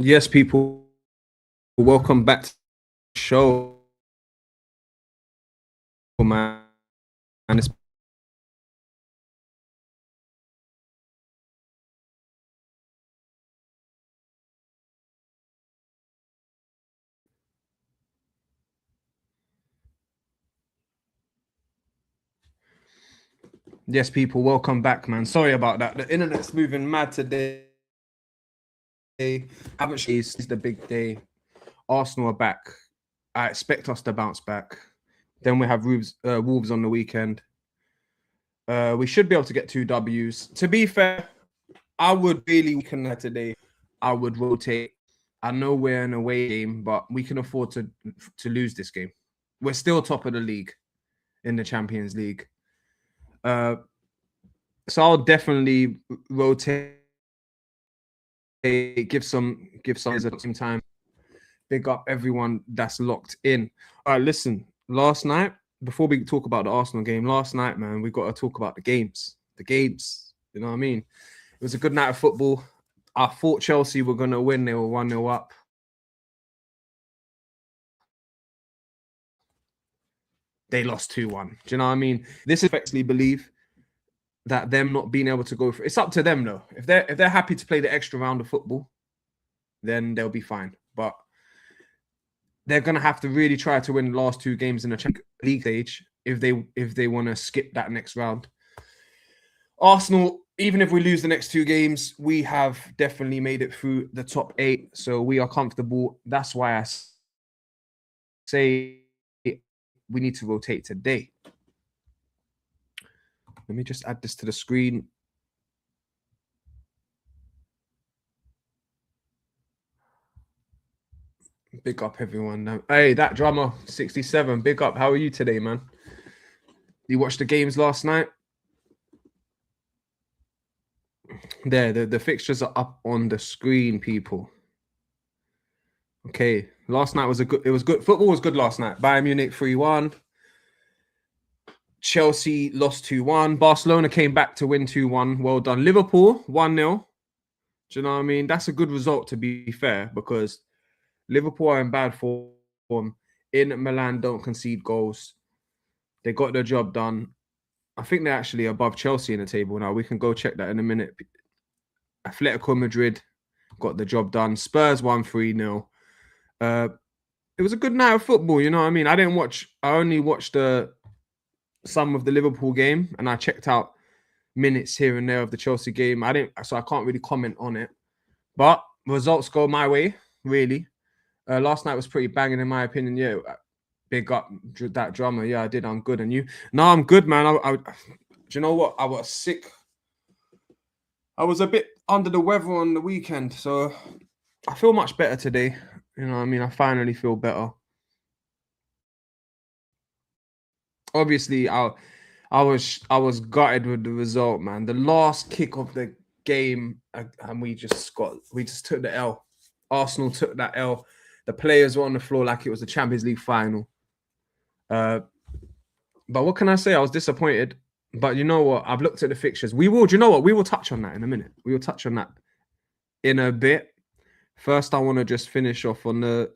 Yes, people, welcome back to the show, man. And it's yes, people, welcome back, man. Sorry about that. The internet's moving mad today. Haven't it's the big day. Arsenal are back. I expect us to bounce back. Then we have Wolves on the weekend. We should be able to get 2 W's. To be fair, I would really weaken that today. I would rotate. I know we're in a away game, but we can afford to lose this game. We're still top of the league in the Champions League. So I'll definitely rotate. Give some at the same time. Big up everyone that's locked in. All right, listen. Last night, before we talk about the Arsenal game, last night, man, we got to talk about the games. The games. You know what I mean? It was a good night of football. I thought Chelsea were going to win. They were 1-0 up. They lost 2-1. Do you know what I mean? This effectively believe that them not being able to go for it's up to them though. If they're happy to play the extra round of football, then they'll be fine. But they're gonna have to really try to win the last 2 games in the Champions League stage if they want to skip that next round. Arsenal, even if we lose the next 2 games, we have definitely made it through the top 8, so we are comfortable. That's why I say we need to rotate today. Let me just add this to the screen. Big up everyone. Hey, that drummer 67. Big up. How are you today, man? You watched the games last night? There, the fixtures are up on the screen, people. Okay, last night was it was good. Football was good last night. Bayern Munich 3-1. Chelsea lost 2-1. Barcelona came back to win 2-1. Well done. Liverpool 1-0. Do you know what I mean? That's a good result, to be fair, because Liverpool are in bad form. In Milan, don't concede goals. They got their job done. I think they're actually above Chelsea in the table now. We can go check that in a minute. Atletico Madrid got the job done. Spurs won 3-0. It was a good night of football, you know what I mean? I only watched some of the Liverpool game, and I checked out minutes here and there of the Chelsea game. So I can't really comment on it. But results go my way, really. Last night was pretty banging in my opinion. Yeah, big up that drummer. Yeah, I did. I'm good. And you? No, I'm good, man. Do you know what? I was sick. I was a bit under the weather on the weekend, so I feel much better today. You know what I mean? I finally feel better. Obviously, I was gutted with the result, man. The last kick of the game, and we just took the L. Arsenal took that L. The players were on the floor like it was the Champions League final. But what can I say? I was disappointed. But you know what? I've looked at the fixtures. Do you know what? We will touch on that in a minute. We will touch on that in a bit. First, I want to just finish off on the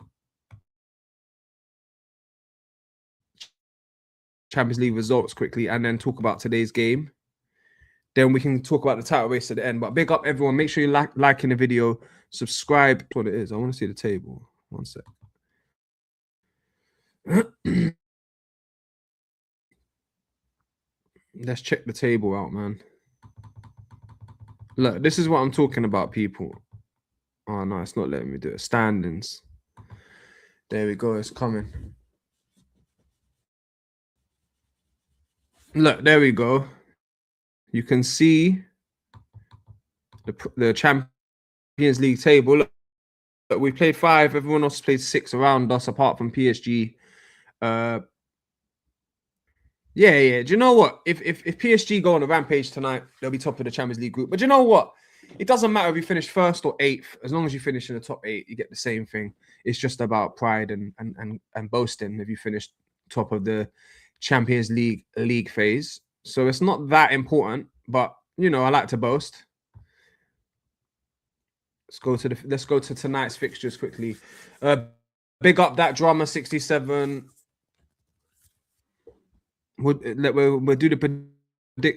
Champions League results quickly and then talk about today's game. Then we can talk about the title race at the end. But big up everyone. Make sure you liking the video. Subscribe. That's what it is. I want to see the table. One sec. Let's check the table out, man. Look, this is what I'm talking about, people. Oh, no, it's not letting me do it. Standings. There we go. It's coming. Look, there we go. You can see the Champions League table. Look, we played 5. Everyone else played 6 around us, apart from PSG. Yeah. Do you know what? If PSG go on a rampage tonight, they'll be top of the Champions League group. But you know what? It doesn't matter if you finish 1st or 8th. As long as you finish in the top 8, you get the same thing. It's just about pride and boasting if you finish top of the Champions League phase. So it's not that important. But, you know, I like to boast. let's go to tonight's fixtures quickly. Big up that drama 67. We'll do the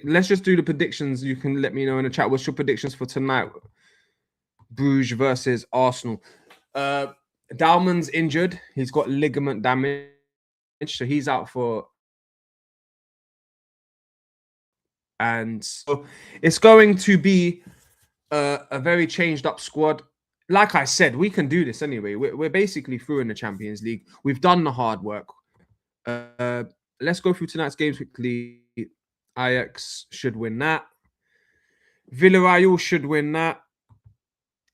let's just do the predictions. You can let me know in the chat. What's your predictions for tonight? Bruges versus Arsenal. Dalman's injured. He's got ligament damage, so he's out for. And so it's going to be a very changed up squad. Like I said, we can do this anyway. We're basically through in the Champions League. We've done the hard work. Let's go through tonight's games quickly. Ajax should win that. Villarreal should win that.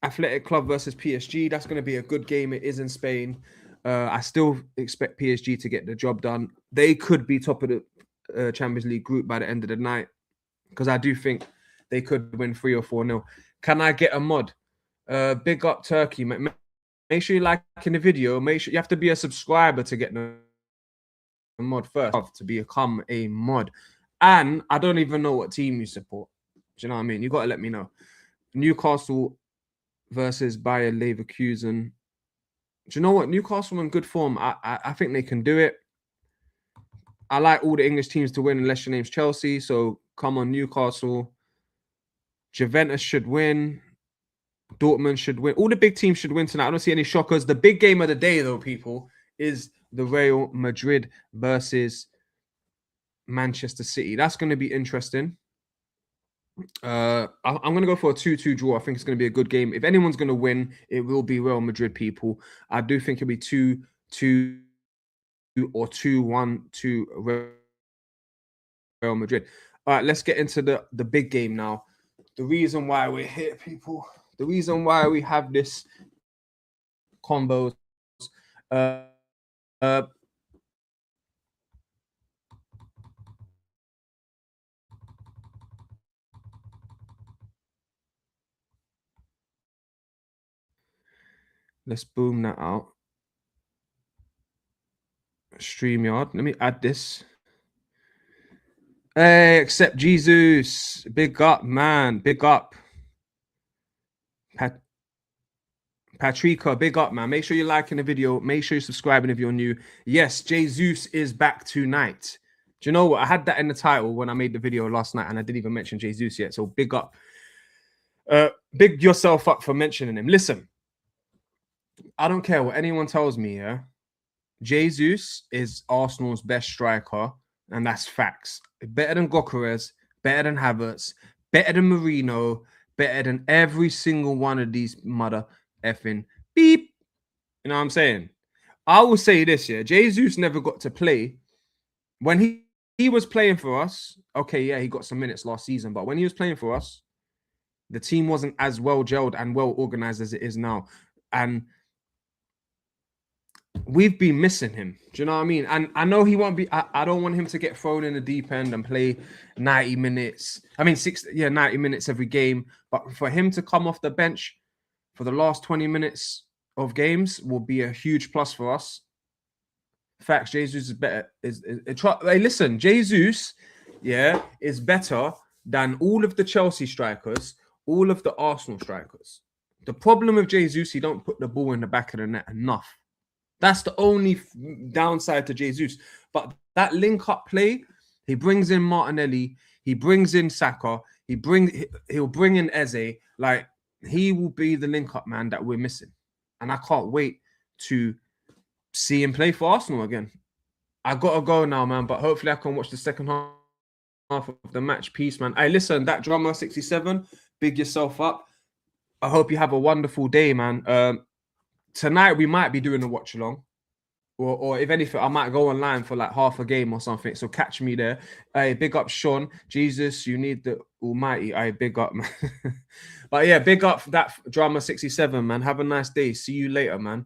Athletic Club versus PSG. That's going to be a good game. It is in Spain. I still expect PSG to get the job done. They could be top of the Champions League group by the end of the night, because I do think they could win 3 or 4-0. Can I get a mod? Big up Turkey. Make sure you like in the video. Make sure you have to be a subscriber to get the mod first, to become a mod. And I don't even know what team you support. Do you know what I mean? You got to let me know. Newcastle versus Bayer Leverkusen. Do you know what? Newcastle in good form. I think they can do it. I like all the English teams to win unless your name's Chelsea. So come on, Newcastle. Juventus should win. Dortmund should win. All the big teams should win tonight. I don't see any shockers. The big game of the day, though, people, is the Real Madrid versus Manchester City. That's going to be interesting. I'm going to go for a 2-2 draw. I think it's going to be a good game. If anyone's going to win, it will be Real Madrid, people. I do think it'll be 2-2 or 2-1 to Real Madrid. All right, let's get into the big game now. The reason why we're here, people. The reason why we have this combos. Let's boom that out. StreamYard. Let me add this. Hey, accept Jesus. Big up, man. Big up. Patrica, big up, man. Make sure you're liking the video. Make sure you're subscribing if you're new. Yes, Jesus is back tonight. Do you know what? I had that in the title when I made the video last night, and I didn't even mention Jesus yet. So big up. Big yourself up for mentioning him. Listen, I don't care what anyone tells me, yeah? Jesus is Arsenal's best striker, and that's facts. Better than Gyökeres, better than Havertz, better than Marino, better than every single one of these mother effing beep. You know what I'm saying? I will say this, yeah. Jesus never got to play. When he was playing for us, okay, yeah, he got some minutes last season, but when he was playing for us, the team wasn't as well gelled and well organized as it is now. And we've been missing him. Do you know what I mean? And I know he won't be. I don't want him to get thrown in the deep end and play 90 minutes. I mean, 90 minutes every game. But for him to come off the bench for the last 20 minutes of games will be a huge plus for us. Facts. Jesus is better. Hey, listen, Jesus, yeah, is better than all of the Chelsea strikers, all of the Arsenal strikers. The problem with Jesus, he don't put the ball in the back of the net enough. That's the only downside to Jesus. But that link-up play, he brings in Martinelli, he brings in Saka, he'll bring in Eze. Like, he will be the link-up man that we're missing. And I can't wait to see him play for Arsenal again. I got to go now, man. But hopefully I can watch the second half of the match. Peace, man. Hey, listen, that drummer 67, big yourself up. I hope you have a wonderful day, man. Tonight we might be doing a watch along, or if anything, I might go online for like half a game or something. So catch me there. Hey, big up Sean. Jesus, you need the Almighty. Hey, big up, man. But yeah, big up that drama 67, man. Have a nice day. See you later, man.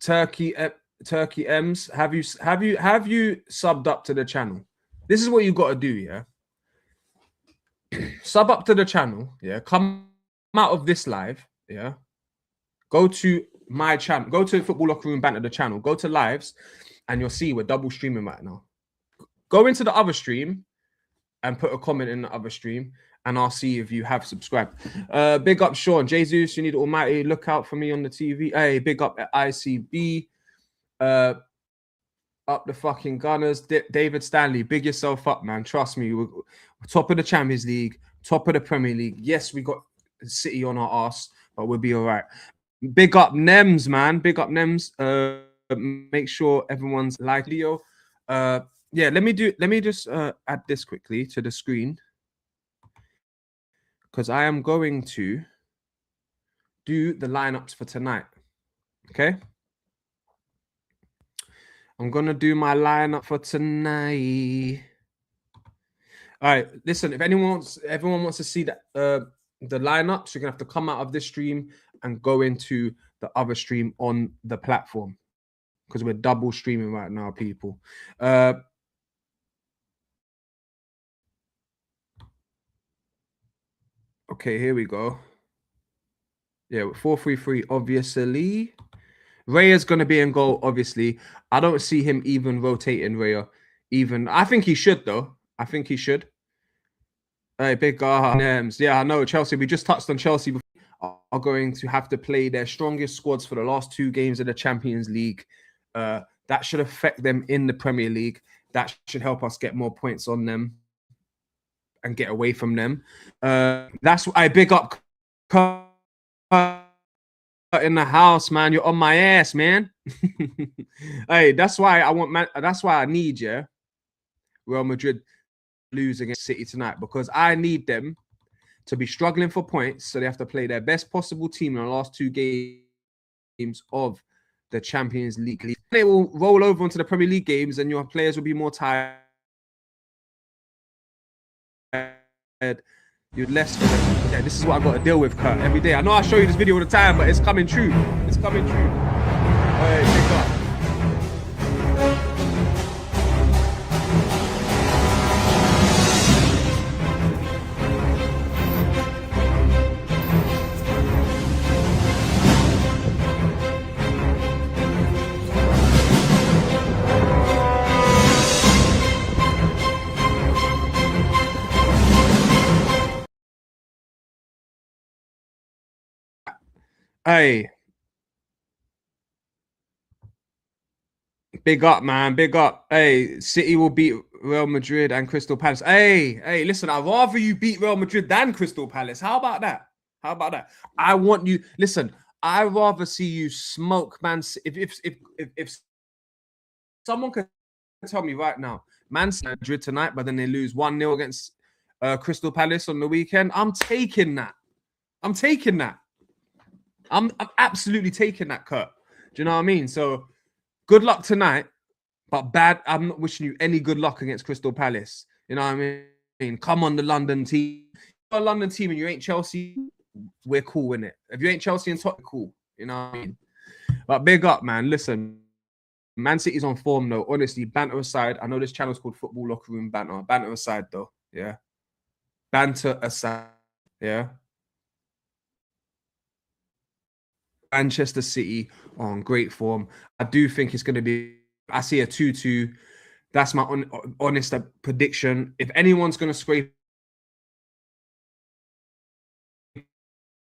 Turkey M's, have you subbed up to the channel? This is what you got to do, yeah. Sub up to the channel, yeah. Come out of this live, yeah. Go to my channel. Go to Football Locker Room Banter, the channel. Go to lives, and you'll see we're double streaming right now. Go into the other stream and put a comment in the other stream, and I'll see if you have subscribed. Big up Sean. Jesus, you need almighty. Look out for me on the TV. Hey, big up at ICB. Up the fucking Gunners. David Stanley, big yourself up, man. Trust me. We're top of the Champions League, top of the Premier League. Yes, we got City on our arse, but we'll be all right. Big up Nems, man. Big up Nems. Make sure everyone's like Leo. Yeah, let me just add this quickly to the screen, because I am going to do the lineups for tonight. Okay. I'm gonna do my lineup for tonight. All right, listen. If everyone wants to see that the lineups, you're gonna have to come out of this stream and go into the other stream on the platform, because we're double streaming right now, people. Okay, here we go. Yeah, 4-3-3, obviously. Raya's going to be in goal, obviously. I don't see him even rotating Raya. I think he should, though. I think he should. Hey, big names. Yeah, I know. Chelsea, we just touched on Chelsea before, are going to have to play their strongest squads for the last 2 games of the Champions League. That should affect them in the Premier League. That should help us get more points on them and get away from them. That's what I big up in the house, man. You're on my ass, man. Hey, that's why I need Real Madrid lose against City tonight, because I need them to be struggling for points, so they have to play their best possible team in the last 2 games of the Champions League. They will roll over into the Premier League games, and your players will be more tired. You'd less. Yeah, this is what I've got to deal with, Kurt, every day. I know I show you this video all the time, but it's coming true. It's coming true. Hey, big up. Hey, big up, man. Big up. Hey, City will beat Real Madrid and Crystal Palace. Hey, listen, I'd rather you beat Real Madrid than Crystal Palace. How about that? I want you. Listen, I'd rather see you smoke, man. If someone could tell me right now, Man City Madrid tonight, but then they lose 1-0 against Crystal Palace on the weekend, I'm taking that. I'm absolutely taking that, Kurt. Do you know what I mean? So good luck tonight, but bad. I'm not wishing you any good luck against Crystal Palace. You know what I mean? Come on, the London team. You're a London team and you ain't Chelsea, we're cool, innit? If you ain't Chelsea and Tottenham, cool. You know what I mean? But big up, man. Listen, Man City's on form, though. Honestly, banter aside, I know this channel's called Football Locker Room Banter. Banter aside, though. Yeah. Banter aside. Yeah. Manchester City on great form. I do think it's going to be, I see a 2-2. That's my honest prediction. If anyone's going to scrape it,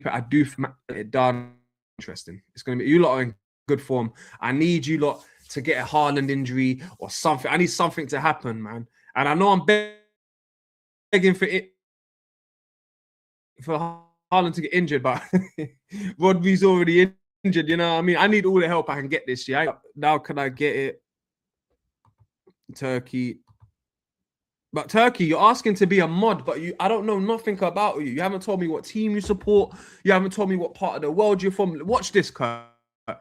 I do it done. Interesting. It's going to be, you lot are in good form. I need you lot to get a Haaland injury or something. I need something to happen, man. And I know I'm begging for it, for Haaland to get injured, but Rodri's already injured, you know what I mean? I need all the help I can get this year. Now can I get it? Turkey. But Turkey, you're asking to be a mod, but I don't know nothing about you. You haven't told me what team you support. You haven't told me what part of the world you're from. Watch this, Kurt. Do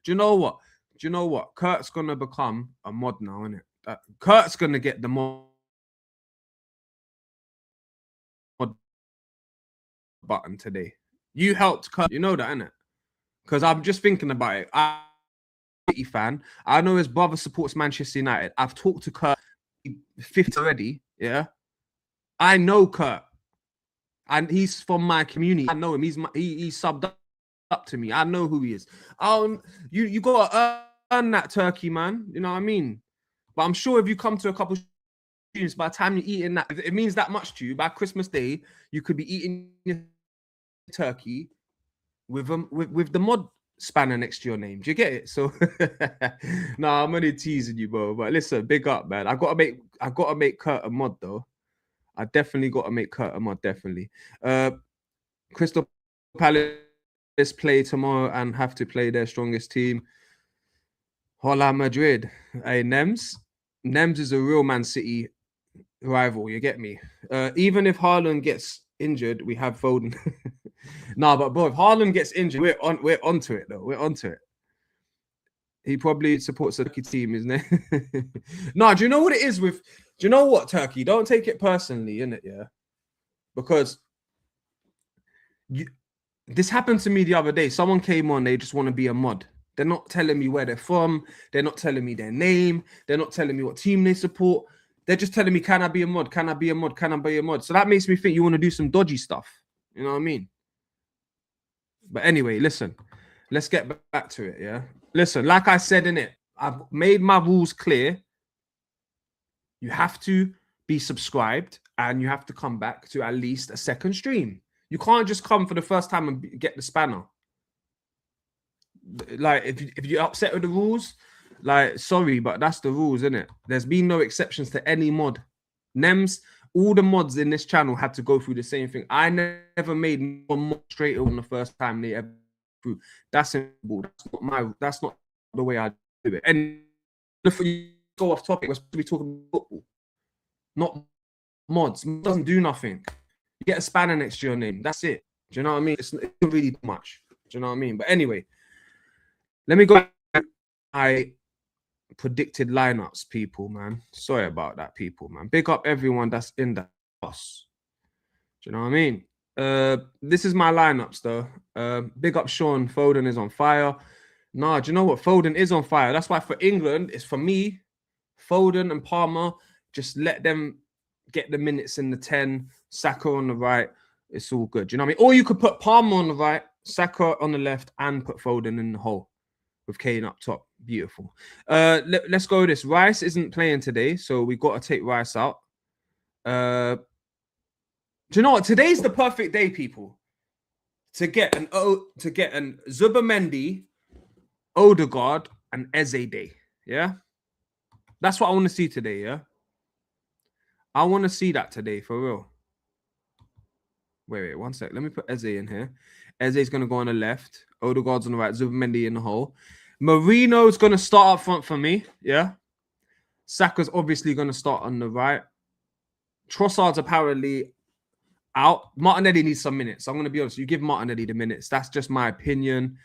you know what? Kurt's going to become a mod now, isn't it? Kurt's going to get the mod button today. You helped Kurt. You know that, innit? Because I'm just thinking about it. I'm a City fan. I know his brother supports Manchester United. I've talked to Kurt 50 already. Yeah. I know Kurt. And he's from my community. I know him. He subbed up to me. I know who he is. You got to earn that, Turkey, man. You know what I mean? But I'm sure if you come to a couple tunes by the time you're eating that. If it means that much to you, by Christmas Day, you could be eating your turkey with the mod spanner next to your name. Do you get it? So nah, I'm only teasing you, bro. But listen, big up, man. I gotta make Kurt a mod though. I definitely gotta make Kurt a mod, definitely. Crystal Palace play tomorrow and have to play their strongest team. Hola Madrid. Hey, Nems is a real Man City rival. You get me? Even if Haaland gets injured, we have Foden. Nah, but bro, if Haaland gets injured, we're onto it though. We're onto it. He probably supports the Turkey team, isn't it? Nah, do you know what it is with? Do you know what, Turkey? Don't take it personally, innit? Yeah, because this happened to me the other day. Someone came on, they just want to be a mod. They're not telling me where they're from. They're not telling me their name. They're not telling me what team they support. They're just telling me, can I be a mod? Can I be a mod? Can I be a mod? So that makes me think you want to do some dodgy stuff. You know what I mean? But anyway, listen, let's get back to it, yeah? Listen, like I said in it, I've made my rules clear. You have to be subscribed and you have to come back to at least a second stream. You can't just come for the first time and get the spanner. Like, if you're upset with the rules, like, sorry, but that's the rules, isn't it? There's been no exceptions to any mod. Nems, all the mods in this channel had to go through the same thing. I never made one mod straight on the first time they ever through. That's simple. That's not the way I do it. And if you go off topic, we're supposed to be talking about football, not mods. It doesn't do nothing. You get a spanner next to your name. That's it. Do you know what I mean? It's not really much. Do you know what I mean? But anyway, let me go. I predicted lineups, people, man. Sorry about that, people, man. Big up everyone that's in the house. Do you know what I mean? This is my lineups, though. Big up Sean. Foden is on fire. Nah, do you know what? Foden is on fire. That's why for England, it's for me, Foden and Palmer. Just let them get the minutes in the 10. Saka on the right. It's all good. Do you know what I mean? Or you could put Palmer on the right, Saka on the left, and put Foden in the hole with Kane up top. Beautiful. Let's go with this. Rice isn't playing today, so we got to take Rice out. Do you know what? Today's the perfect day, people, to get an Zubimendi, Odegaard, and Eze day. Yeah, that's what I want to see today. Yeah, I want to see that today for real. Wait, 1 sec. Let me put Eze in here. Eze's gonna go on the left. Odegaard's on the right. Zubimendi in the hole. Marino's gonna start up front for me. Yeah. Saka's obviously gonna start on the right. Trossard's apparently out. Martinelli needs some minutes. I'm going to be honest. You give Martinelli the minutes. That's just my opinion.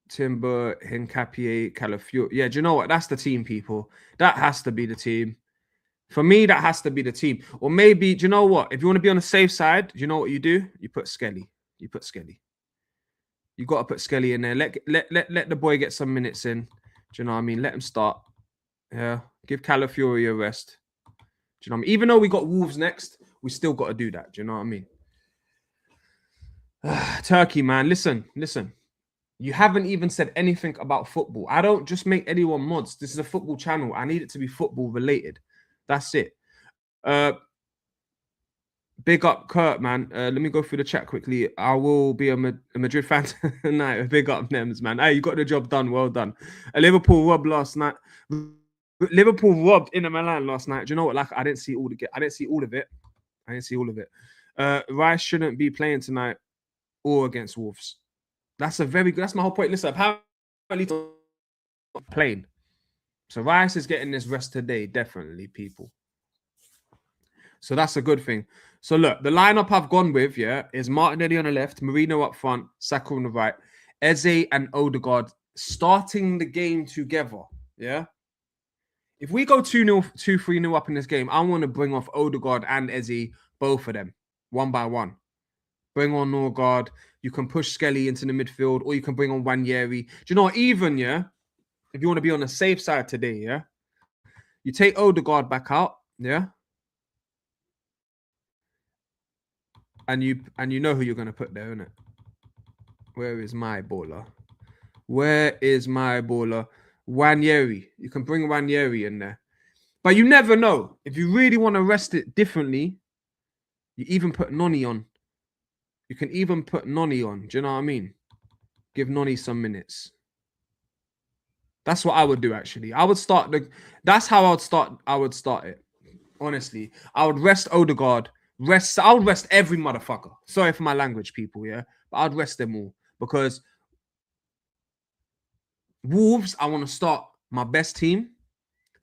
Timber, Hincapié, Calafiori. Yeah, do you know what? That's the team, people. That has to be the team. For me, that has to be the team. Or maybe, do you know what? If you want to be on the safe side, do you know what you do? You put Skelly. You got to put Skelly in there. Let the boy get some minutes in. Do you know what I mean? Let him start. Yeah. Give Calafiori a rest. Do you know what I mean? Even though we got Wolves next, we still got to do that. Do you know what I mean? Turkey, man. Listen. You haven't even said anything about football. I don't just make anyone mods. This is a football channel. I need it to be football related. That's it. Big up Kurt, man. Let me go through the chat quickly. I will be a Madrid fan tonight. Big up Nems, man. Hey, you got the job done. Well done. Liverpool robbed last night. Liverpool robbed Inter Milan last night. Do you know what? Like, I didn't see all of it. Rice shouldn't be playing tonight or against Wolves. That's my whole point. Listen, apparently playing. So Rice is getting this rest today, definitely, people. So that's a good thing. So look, the lineup I've gone with, yeah, is Martinelli on the left, Marino up front, Saka on the right, Eze and Odegaard starting the game together, yeah? If we go 2-0, 2-3-0 up in this game, I want to bring off Odegaard and Eze, both of them, one by one. Bring on Odegaard. You can push Skelly into the midfield, or you can bring on Wanyeri. Do you know what? Even, yeah, if you want to be on the safe side today, yeah, you take Odegaard back out, yeah, and you know who you're going to put there, innit? Where is my baller? Wanyeri. You can bring Wanyeri in there. But you never know. If you really want to rest it differently, you even put Noni on. You can even put Noni on. Do you know what I mean? Give Noni some minutes. That's what I would do, actually. I would start that's how I would start it. Honestly. I would rest Odegaard. I would rest every motherfucker. Sorry for my language, people, yeah. But I'd rest them all. Because Wolves, I want to start my best team.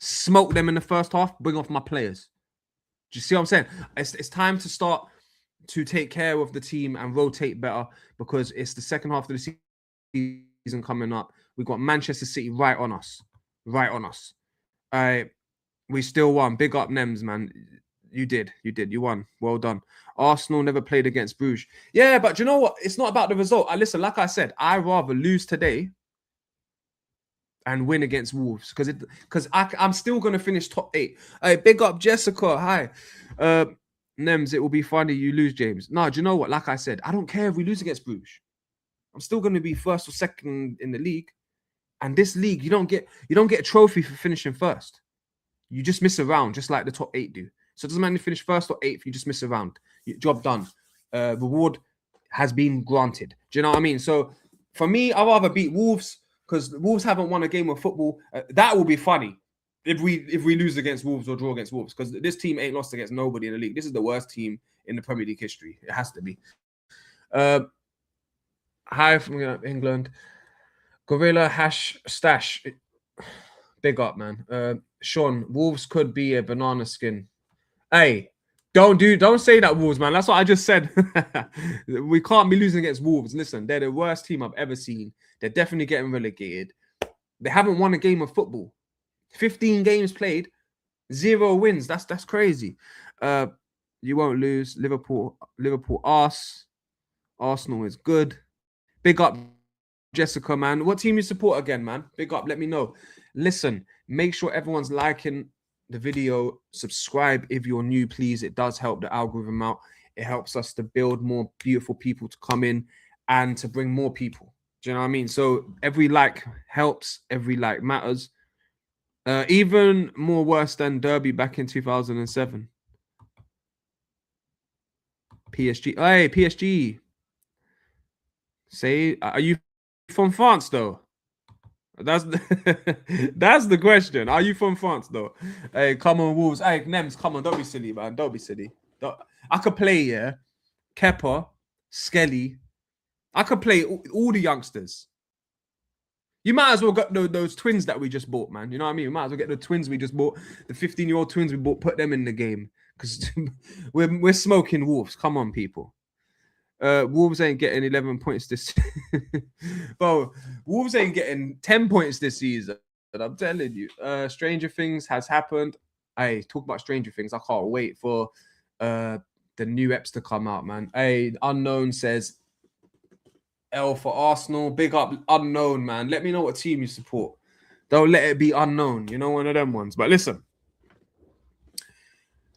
Smoke them in the first half, bring off my players. Do you see what I'm saying? It's time to start to take care of the team and rotate better because it's the second half of the season coming up. We've got Manchester City right on us. Right on us. We still won. Big up Nems, man. You did. You won. Well done. Arsenal never played against Bruges. Yeah, but you know what? It's not about the result. Listen, like I said, I'd rather lose today and win against Wolves because I'm still going to finish top 8. Hey, big up Jessica. Hi. Nems, it will be funny you lose, James. No, do you know what? Like I said, I don't care if we lose against Bruges. I'm still going to be first or second in the league. And this league, you don't get a trophy for finishing first. You just miss a round, just like the top 8 do. So it doesn't matter if you finish first or 8th, you just miss a round. Job done. Reward has been granted. Do you know what I mean? So for me, I'd rather beat Wolves because Wolves haven't won a game of football. That will be funny if we lose against Wolves or draw against Wolves because this team ain't lost against nobody in the league. This is the worst team in the Premier League history. It has to be. Hi from England. Gorilla Hash Stash. Big up, man. Sean, Wolves could be a banana skin. Hey, don't say that, Wolves, man. That's what I just said. We can't be losing against Wolves. Listen, they're the worst team I've ever seen. They're definitely getting relegated. They haven't won a game of football. 15 games played, 0 wins. That's crazy. You won't lose. Liverpool Arsenal is good. Big up Jessica, man. What team you support again, man? Big up. Let me know. Listen, make sure everyone's liking the video. Subscribe if you're new, please. It does help the algorithm out. It helps us to build more beautiful people to come in and to bring more people. Do you know what I mean? So every like helps. Every like matters. Even more worse than Derby back in 2007. PSG. Hey, PSG. Say, are you from France, though? That's the question. Are you from France, though? Hey, come on, Wolves. Hey, Nems, come on. Don't be silly, man. Don't be silly. I could play, yeah. Kepa, Skelly. I could play all the youngsters. You might as well get those twins that we just bought, man. You know what I mean? You might as well get the twins we just bought. The 15-year-old twins we bought, put them in the game. Because we're smoking Wolves. Come on, people. Wolves ain't getting 11 points this bro. Wolves ain't getting 10 points this season. But I'm telling you, Stranger Things has happened. Hey, talk about Stranger Things. I can't wait for the new eps to come out, man. Hey, Unknown says L for Arsenal. Big up Unknown, man. Let me know what team you support. Don't let it be unknown. You know, one of them ones. But listen,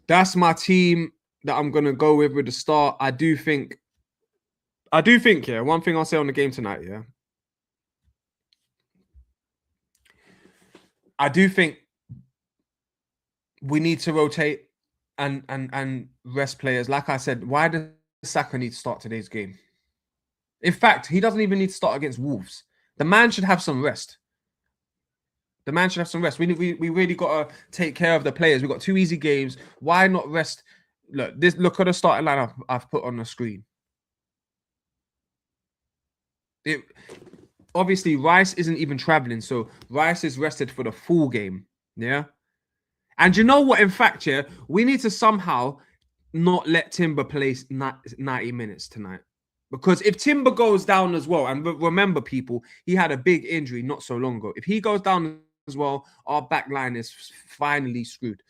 that's my team that I'm gonna go with the start. I do think, yeah, one thing I'll say on the game tonight, yeah. I do think we need to rotate and rest players. Like I said, why does Saka need to start today's game? In fact, he doesn't even need to start against Wolves. The man should have some rest. We really got to take care of the players. We've got 2 easy games. Why not rest? Look at the starting lineup I've put on the screen. Obviously, Rice isn't even traveling, so Rice is rested for the full game. Yeah. And you know what? In fact, yeah, we need to somehow not let Timber play 90 minutes tonight. Because if Timber goes down as well, and remember, people, he had a big injury not so long ago. If he goes down as well, our back line is finally screwed.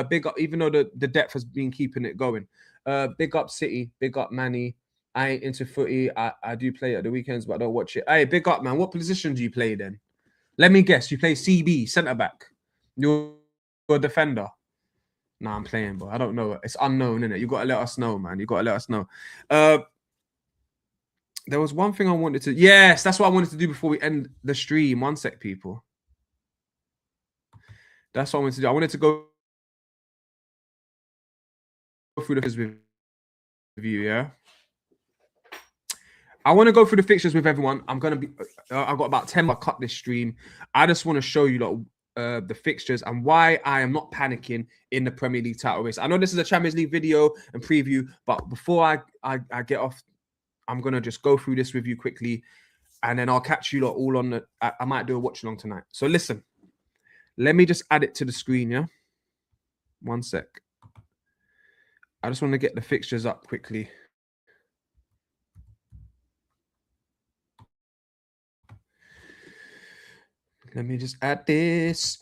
Big up, even though the depth has been keeping it going. Big up City, big up Manny. I ain't into footy. I do play at the weekends, but I don't watch it. Hey, big up, man. What position do you play then? Let me guess. You play CB, centre back. You're a defender. Nah, I'm playing, but I don't know. It's unknown, innit? You got to let us know, man. You got to let us know. There was one thing I wanted to... Yes, that's what I wanted to do before we end the stream. One sec, people. That's what I wanted to do. I wanted to go through the fixtures with you, yeah. I want to go through the fixtures with everyone. I'm gonna be. I've got about 10. I cut this stream. I just want to show you the fixtures and why I am not panicking in the Premier League title race. I know this is a Champions League video and preview, but before I get off, I'm gonna just go through this with you quickly, and then I'll catch you lot all on the. I might do a watch along tonight. So listen, let me just add it to the screen. Yeah, 1 sec. I just want to get the fixtures up quickly. Let me just add this.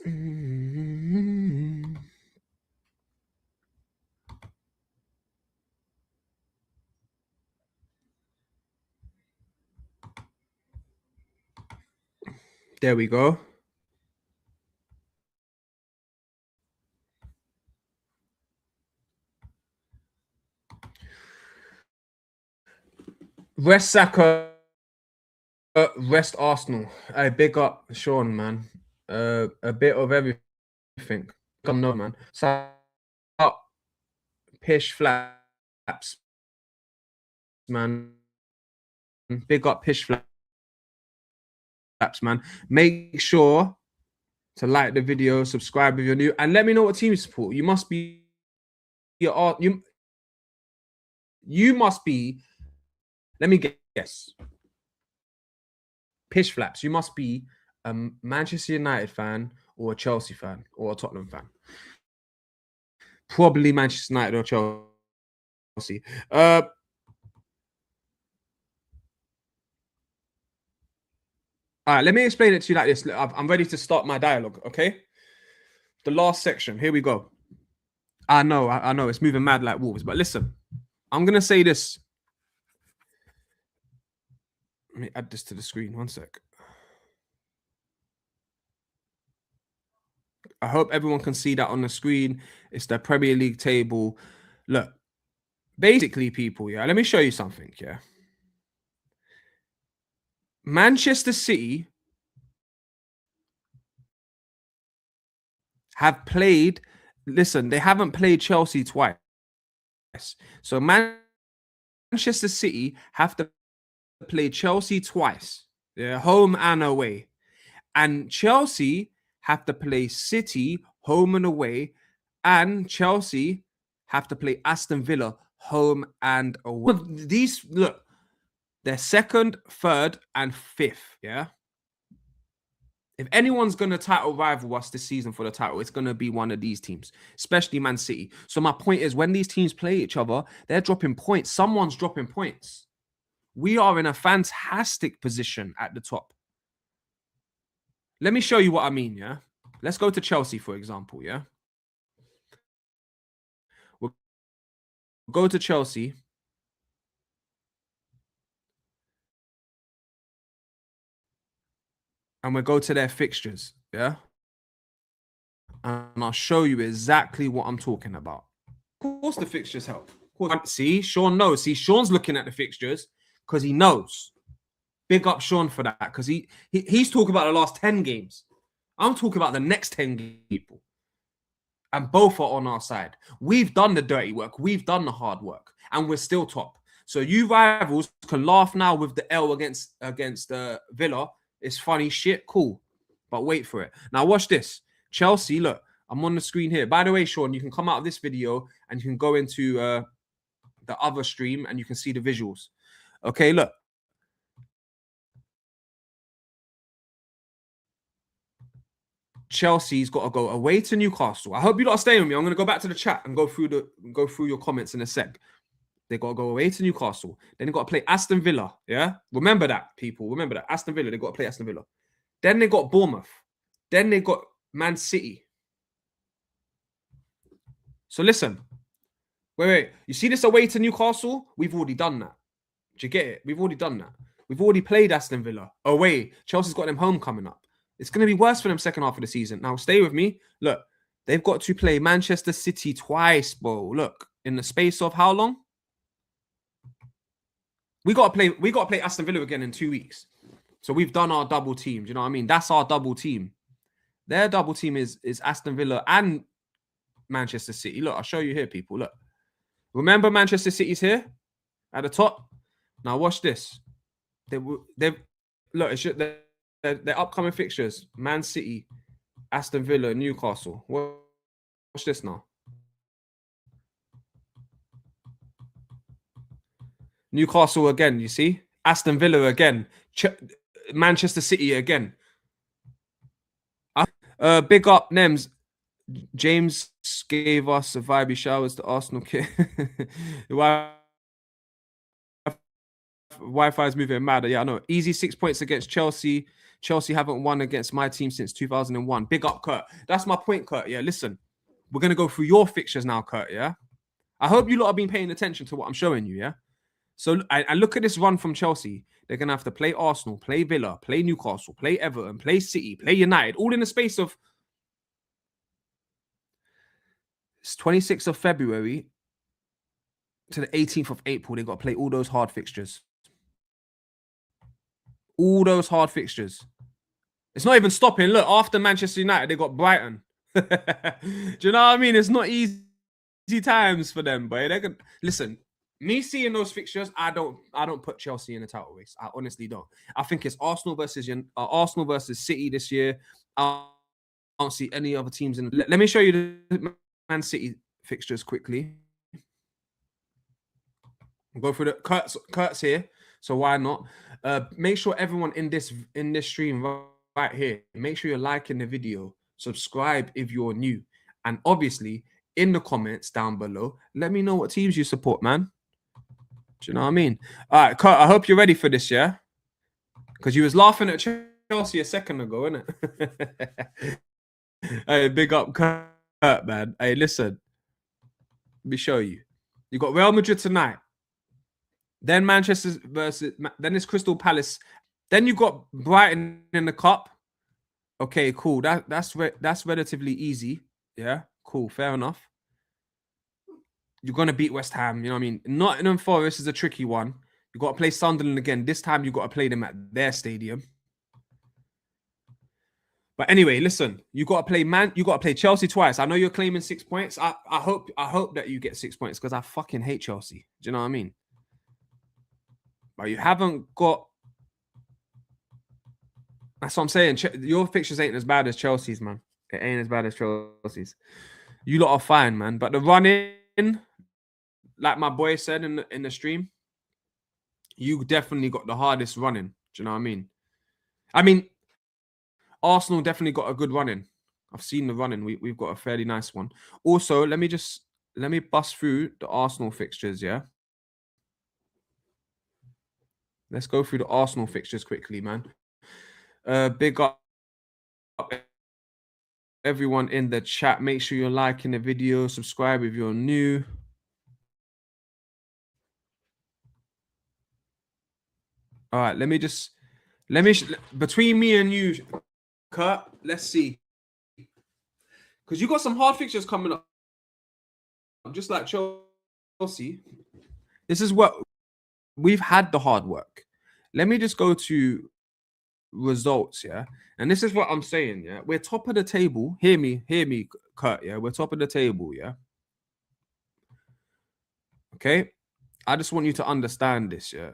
There we go. Rest Saka, rest Arsenal. I big up Sean, man. A bit of everything. Come no, man. So Pish Flaps, man. Big up Pish Flaps, man. Make sure to like the video, subscribe if you're new, and let me know what team you support. You must be you must be. Let me guess. Pish Flaps. You must be a Manchester United fan or a Chelsea fan or a Tottenham fan. Probably Manchester United or Chelsea. All right, let me explain it to you like this. I'm ready to start my dialogue, okay? The last section. Here we go. I know. It's moving mad like wolves. But listen, I'm going to say this. Let me add this to the screen. 1 sec. I hope everyone can see that on the screen. It's the Premier League table. Look, basically, people, yeah, let me show you something, yeah. Manchester City have played, listen, they haven't played Chelsea twice. So Manchester City have to play Chelsea twice, yeah, home and away. And Chelsea have to play City home and away. And Chelsea have to play Aston Villa home and away. These, look, they're second, third, and fifth, yeah? If anyone's going to title rival us this season for the title, it's going to be one of these teams, especially Man City. So my point is, when these teams play each other, they're dropping points. Someone's dropping points. We are in a fantastic position at the top. Let me show you what I mean, yeah? Let's go to Chelsea, for example, yeah? We'll go to Chelsea. And we'll go to their fixtures, yeah? And I'll show you exactly what I'm talking about. Of course the fixtures help. See, Sean knows. See, Sean's looking at the fixtures because he knows. Big up Sean for that, because he's talking about the last 10 games. I'm talking about the next 10 people. And both are on our side. We've done the dirty work. We've done the hard work. And we're still top. So you rivals can laugh now with the L against Villa. It's funny shit. Cool. But wait for it. Now watch this. Chelsea, look. I'm on the screen here. By the way, Sean, you can come out of this video and you can go into the other stream and you can see the visuals. Okay, look. Chelsea's got to go away to Newcastle. I hope you lot are staying with me. I'm going to go back to the chat and go through your comments in a sec. They got to go away to Newcastle. Then they got to play Aston Villa. Yeah, remember that, people. Remember that. Aston Villa. They got to play Aston Villa. Then they got Bournemouth. Then they got Man City. So listen. Wait. You see this away to Newcastle? We've already done that. Do you get it? We've already done that. We've already played Aston Villa away. Chelsea's got them home coming up. It's going to be worse for them second half of the season. Now, stay with me. Look, they've got to play Manchester City twice, bro. Look, in the space of how long? We got to play Aston Villa again in 2 weeks. So we've done our double team. Do you know what I mean? That's our double team. Their double team is Aston Villa and Manchester City. Look, I'll show you here, people. Look. Remember Manchester City's here at the top? Now watch this. They've look, it's just their upcoming fixtures. Man City, Aston Villa, Newcastle. Watch this now. Newcastle again, you see? Aston Villa again. Manchester City again. Big up, Nems. James gave us a vibey showers to Arsenal kit. Wi-Fi is moving mad. Yeah, I know. Easy 6 points against Chelsea. Chelsea haven't won against my team since 2001. Big up, Kurt. That's my point, Kurt. Yeah, listen. We're going to go through your fixtures now, Kurt, yeah? I hope you lot have been paying attention to what I'm showing you, yeah? So, and look at this run from Chelsea. They're going to have to play Arsenal, play Villa, play Newcastle, play Everton, play City, play United, all in the space of... It's 26th of February to the 18th of April. They got to play all those hard fixtures. All those hard fixtures. It's not even stopping. Look, after Manchester United, they got Brighton. Do you know what I mean? It's not easy times for them, but they can listen. Me seeing those fixtures, I don't put Chelsea in the title race. I honestly don't. I think it's Arsenal versus City this year. I don't see any other teams in. Let me show you the Man City fixtures quickly. We'll go through the Kurt's here, so why not? Make sure everyone in this stream right here, make sure you're liking the video, subscribe if you're new, and obviously in the comments down below, let me know what teams you support, man. Do you know what I mean? All right, Kurt, I hope you're ready for this, yeah? Because you was laughing at Chelsea a second ago, innit? Hey, big up Kurt, man. Hey, listen. Let me show you. You got Real Madrid tonight. Then Manchester then it's Crystal Palace. Then you got Brighton in the cup. Okay, cool. That's relatively easy. Yeah, cool. Fair enough. You're gonna beat West Ham. You know what I mean? Nottingham Forest is a tricky one. You got to play Sunderland again. This time you got to play them at their stadium. But anyway, listen. You got to play Chelsea twice. I know you're claiming 6 points. I hope that you get 6 points because I fucking hate Chelsea. Do you know what I mean? But you haven't got. That's what I'm saying. Your fixtures ain't as bad as Chelsea's, man. It ain't as bad as Chelsea's. You lot are fine, man. But the run-in, like my boy said in the stream, you definitely got the hardest running. Do you know what I mean? Arsenal definitely got a good running. I've seen the running. We've got a fairly nice one. Also, let me bust through the Arsenal fixtures, yeah? Let's go through the Arsenal fixtures quickly, man. Big up everyone in the chat. Make sure you're liking the video. Subscribe if you're new. All right, between me and you, Kurt, let's see. Because you got some hard fixtures coming up. Just like Chelsea. This is what we've had the hard work. Let me just go to results, yeah. And this is what I'm saying, yeah. We're top of the table. Hear me, Kurt, yeah. We're top of the table, yeah. Okay. I just want you to understand this, yeah.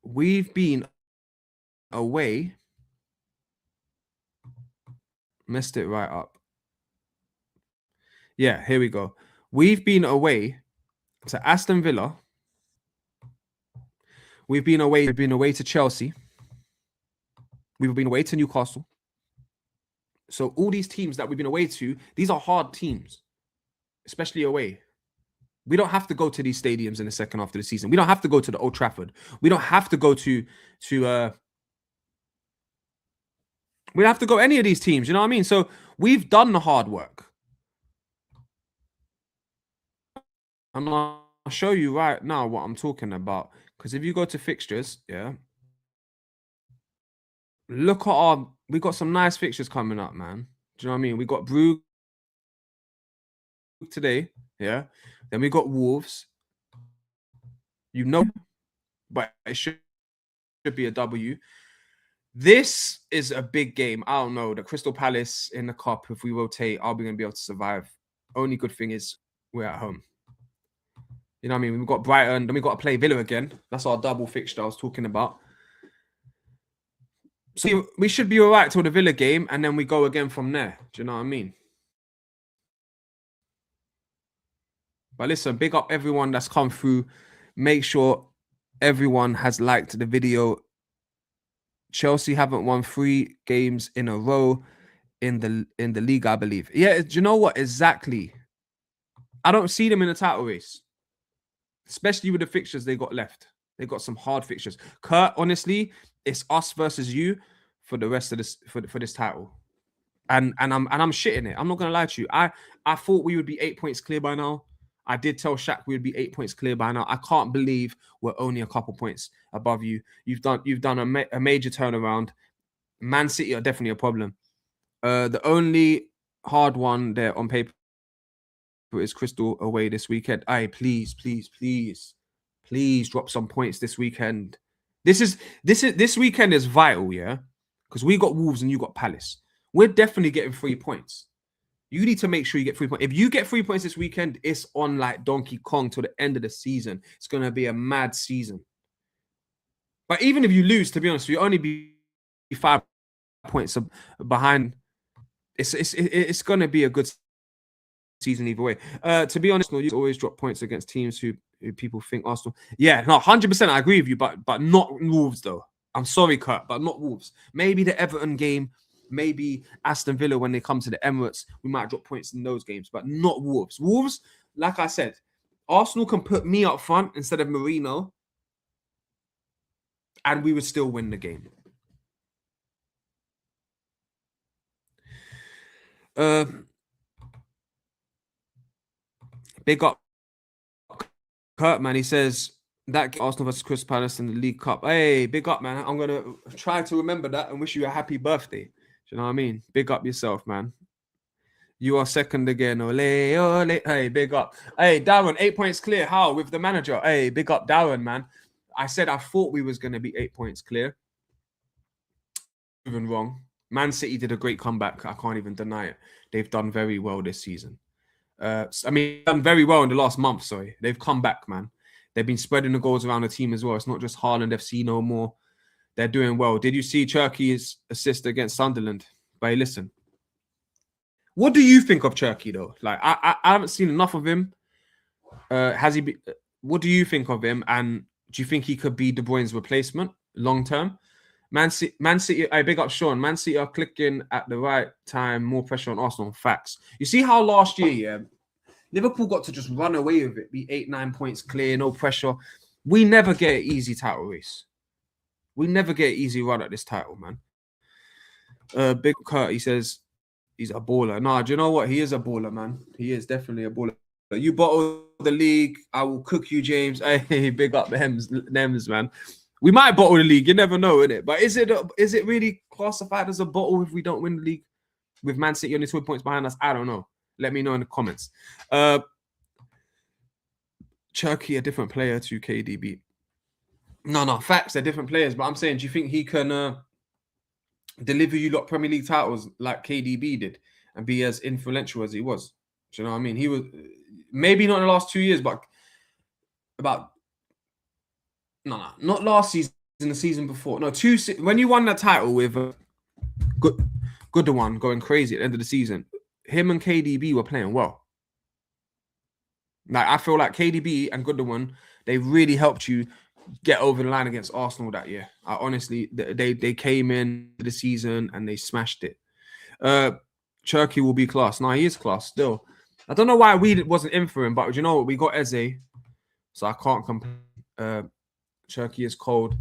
We've been away. Messed it right up. Yeah, here we go. We've been away to Aston Villa. We've been away to Chelsea. We've been away to Newcastle. So all these teams that we've been away to, these are hard teams, especially away. We don't have to go to these stadiums in the second half of the season. We don't have to go to the Old Trafford. We don't have to go to we don't have to go any of these teams. You know what I mean? So we've done the hard work. And I'll show you right now what I'm talking about. Because if you go to fixtures, yeah, look at we got some nice fixtures coming up, man. Do you know what I mean? We got Brugge today, yeah. Then we got Wolves. You know, but it should be a W. This is a big game. I don't know. The Crystal Palace in the cup, if we rotate, are we going to be able to survive? Only good thing is we're at home. You know what I mean? We've got Brighton, then we've got to play Villa again. That's our double fixture I was talking about. So we should be all right till the Villa game, and then we go again from there. Do you know what I mean? But listen, big up everyone that's come through. Make sure everyone has liked the video. Chelsea haven't won 3 games in a row in the league, I believe. Yeah, do you know what? Exactly. I don't see them in the title race, especially with the fixtures they got left. They got some hard fixtures. Kurt, honestly, it's us versus you for the rest of this for this title. And I'm shitting it. I'm not gonna lie to you. I thought we would be 8 points clear by now. I did tell Shaq we would be 8 points clear by now. I can't believe we're only a couple points above you. You've done a major turnaround. Man City are definitely a problem. The only hard one there on paper is Crystal away this weekend. Aye, please drop some points this weekend. This weekend is vital, yeah, because we got Wolves and you got Palace. We're definitely getting 3 points. You need to make sure you get 3 points. If you get 3 points this weekend, it's on like Donkey Kong till the end of the season. It's gonna be a mad season. But even if you lose, to be honest, you only be 5 points behind. It's gonna be a good season either way. To be honest, you always drop points against teams who people think Arsenal. Yeah, no, 100%. I agree with you, but not Wolves though. I'm sorry, Kurt, but not Wolves. Maybe the Everton game, maybe Aston Villa when they come to the Emirates, we might drop points in those games, but not Wolves. Wolves, like I said, Arsenal can put me up front instead of Marino, and we would still win the game. Big up Kurt, man. He says that Arsenal versus Crystal Palace in the League Cup. Hey, big up, man. I'm going to try to remember that and wish you a happy birthday. Do you know what I mean? Big up yourself, man. You are second again. Ole, ole. Hey, big up. Hey, Darren, 8 points clear. How? With the manager. Hey, big up, Darren, man. I said I thought we was going to be 8 points clear. Even wrong. Man City did a great comeback. I can't even deny it. They've done very well this season. Done very well in the last month, sorry. They've come back, man. They've been spreading the goals around the team as well. It's not just Haaland FC no more. They're doing well. Did you see Cherki's assist against Sunderland? But hey, listen. What do you think of Cherki, though? Like, I haven't seen enough of him. What do you think of him? And do you think he could be De Bruyne's replacement long term? Man City, I big up Sean. Man City are clicking at the right time, more pressure on Arsenal. Facts. You see how last year, yeah, Liverpool got to just run away with it, be 8-9 points clear, no pressure. We never get an easy title race. We never get an easy run at this title, man. Big Kurt, he says he's a baller. Nah, do you know what? He is a baller, man. He is definitely a baller. You bottle the league, I will cook you, James. Hey, big up Nems, man. We might bottle the league. You never know, innit? But is it really classified as a bottle if we don't win the league? With Man City only 2 points behind us? I don't know. Let me know in the comments. Cherki, a different player to KDB. No, facts. They're different players. But I'm saying, do you think he can deliver you lot Premier League titles like KDB did and be as influential as he was? Do you know what I mean? He was maybe not in the last 2 years, but about not last season, the season before. No, when you won that title with good one going crazy at the end of the season, him and KDB were playing well. Like, I feel like KDB and Goodowan, they really helped you get over the line against Arsenal that year. Honestly, they came in the season and they smashed it. Cherki will be class. No, he is class still. I don't know why we wasn't in for him, but you know what? We got Eze, so I can't complain. Cherki is cold.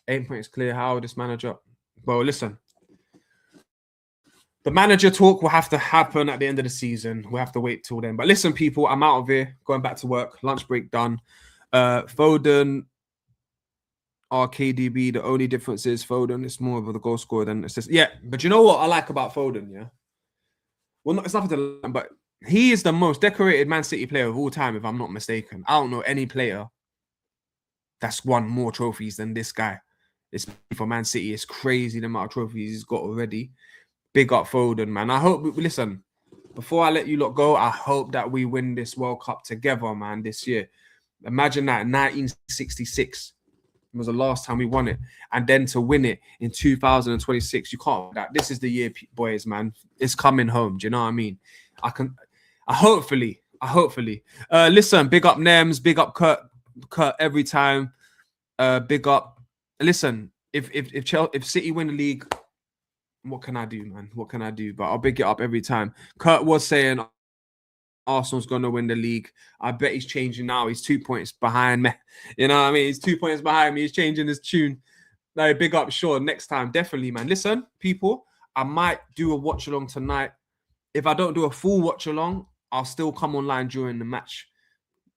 8 points clear. How this manager? Well, listen. The manager talk will have to happen at the end of the season. We'll have to wait till then. But listen, people, I'm out of here. Going back to work. Lunch break done. Foden, KDB. The only difference is Foden is more of a goal scorer than assist. Yeah, but you know what I like about Foden, yeah? Well, it's nothing to learn, but he is the most decorated Man City player of all time, if I'm not mistaken. I don't know any player that's won more trophies than this guy. It's for Man City. It's crazy the amount of trophies he's got already. Big up Foden, man. I hope, listen, before I let you lot go, I hope that we win this World Cup together, man, this year. Imagine that 1966 was the last time we won it. And then to win it in 2026, you can't. That this is the year, boys, man. It's coming home. Do you know what I mean? Hopefully. Listen, big up Nems, big up Kurt every time. Big up. Listen, if City win the league, what can I do, man? What can I do? But I'll big it up every time. Kurt was saying Arsenal's going to win the league. I bet he's changing now. He's 2 points behind me. You know what I mean? He's 2 points behind me. He's changing his tune. Like, big up, sure. Next time, definitely, man. Listen, people, I might do a watch along tonight. If I don't do a full watch along, I'll still come online during the match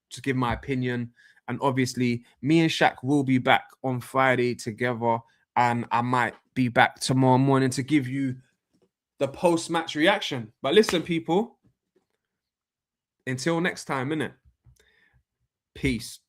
to give my opinion. And obviously, me and Shaq will be back on Friday together. And I might be back tomorrow morning to give you the post-match reaction. But listen, people, until next time, innit? Peace.